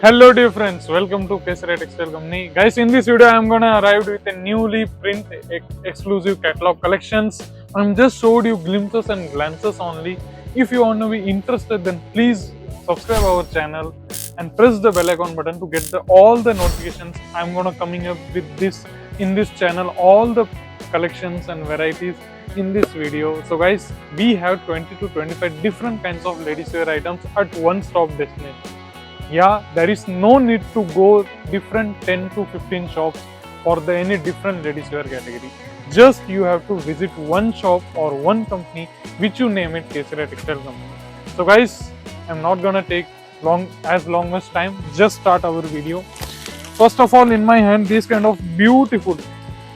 Hello dear friends, welcome to Kesaria Textile Company. Guys, in this video I am gonna arrive with a newly print exclusive catalog collections. I'm just showed you glimpses and glances only. If you want to be interested, then please subscribe our channel and press the bell icon button to get all the notifications. I'm gonna coming up with this in this channel, all the collections and varieties in this video. So guys, we have 20 to 25 different kinds of ladies wear items at one stop destination. Yeah, there is no need to go different 10 to 15 shops for any different ladies wear category. Just you have to visit one shop or one company, which you name it, Kesaria Textile Company. So guys, I'm not gonna take as long as time. Just start our video. First of all, in my hand, this kind of beautiful,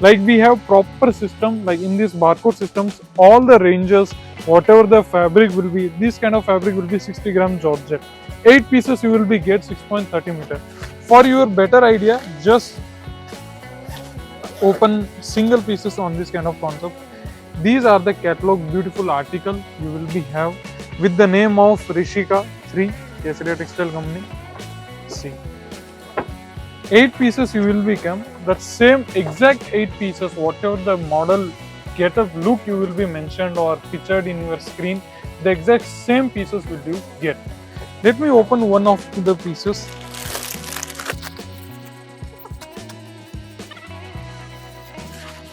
like we have proper system, like in these barcode systems, all the ranges, whatever the fabric will be, this kind of fabric will be 60 gram Georgette. 8 pieces you will be get 6.30 meter. For your better idea, just open single pieces on this kind of concept. These are the catalog beautiful article you will be have with the name of Rishika 3 Kesaria Textile Company. See, 8 pieces you will become the same exact 8 pieces, whatever the model getup look you will be mentioned or pictured in your screen, the exact same pieces will you get. Let me open one of the pieces.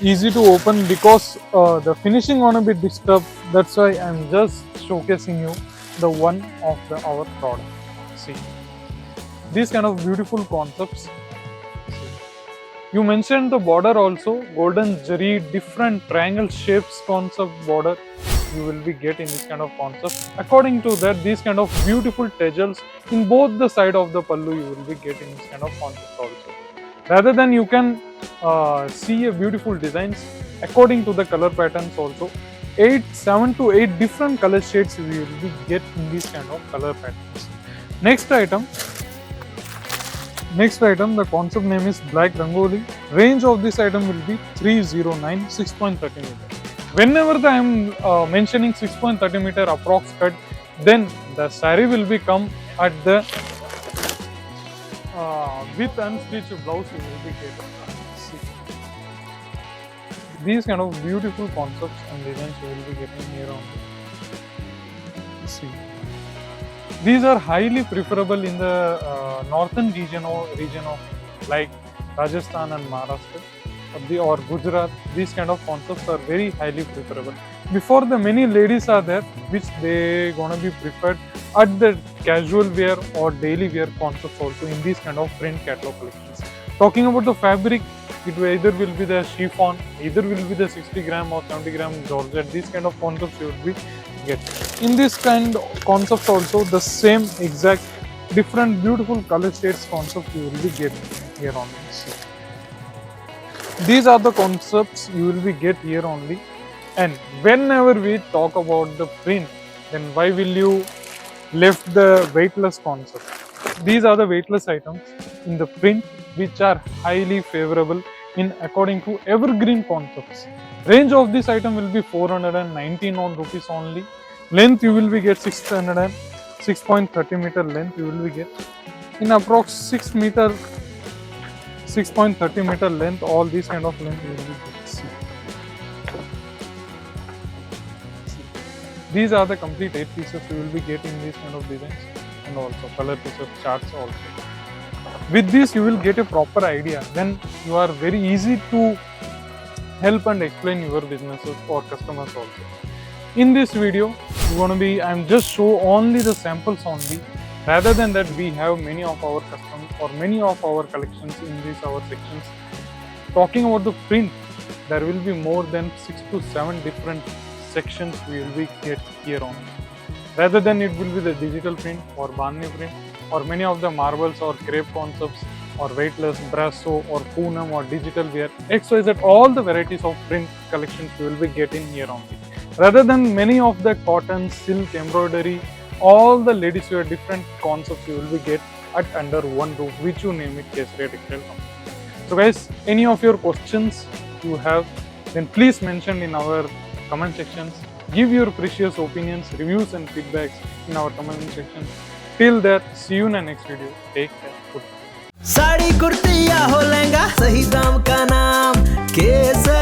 Easy to open because the finishing gonna be disturbed. That's why I'm just showcasing you the one of our product. See, these kind of beautiful concepts. You mentioned the border also, golden zari, different triangle shapes concept border you will be get in this kind of concept. According to that, these kind of beautiful tassels in both the side of the pallu you will be getting this kind of concept also. Rather than you can see a beautiful designs according to the color patterns also. 7 to 8 different color shades you will be get in these kind of color patterns. Next item, the concept name is Black Rangoli. Range of this item will be 309, 6.30 meter. Whenever I am mentioning 6.30 meter approx cut, then the saree will be come at the with unstitched blouse you will be getting. See, these kind of beautiful concepts and designs you will be getting here on. See, these are highly preferable in the northern region of like Rajasthan and Maharashtra or Gujarat. These kind of concepts are very highly preferable. Before the many ladies are there which they gonna be preferred at the casual wear or daily wear concepts also in these kind of print catalog collections. Talking about the fabric, it will either will be the chiffon, either will be the 60 gram or 70 gram Georgette. These kind of concepts you will be get. In this kind of concepts also, the same exact different beautiful color shades concept you will be get here on this. These are the concepts you will be get here only. And whenever we talk about the print, then why will you left the weightless concept? These are the weightless items in the print which are highly favorable in according to evergreen concepts. Range of this item will be 419 rupees only. Length you will be get 6.30 meter length you will be get. In approx 6.30 meter length, all these kind of length you will be get. See. These are the complete 8 pieces you will be getting these kind of designs and also color pieces, charts also. With this you will get a proper idea. Then you are very easy to help and explain your businesses or customers also. In this video, I'm just show only the samples only. Rather than that, we have many of our customers or many of our collections in these our sections. Talking about the print, there will be more than 6 to 7 different sections we will be get here on. Rather than it will be the digital print or Bani print or many of the marbles or crepe concepts or weightless, brasso or Poonam or digital wear, XYZ, all the varieties of print collections you will be getting here only. Rather than many of the cotton, silk, embroidery, all the ladies wear different concepts you will be get at under one roof, which you name it Kesaria Textile Company. So guys, any of your questions you have, then please mention in our comment sections. Give your precious opinions, reviews and feedbacks in our comment section. Till that, see you in the next video. Take care. Goodbye. Sari kurti या हो लहंगा, सही दाम का नाम केसरिया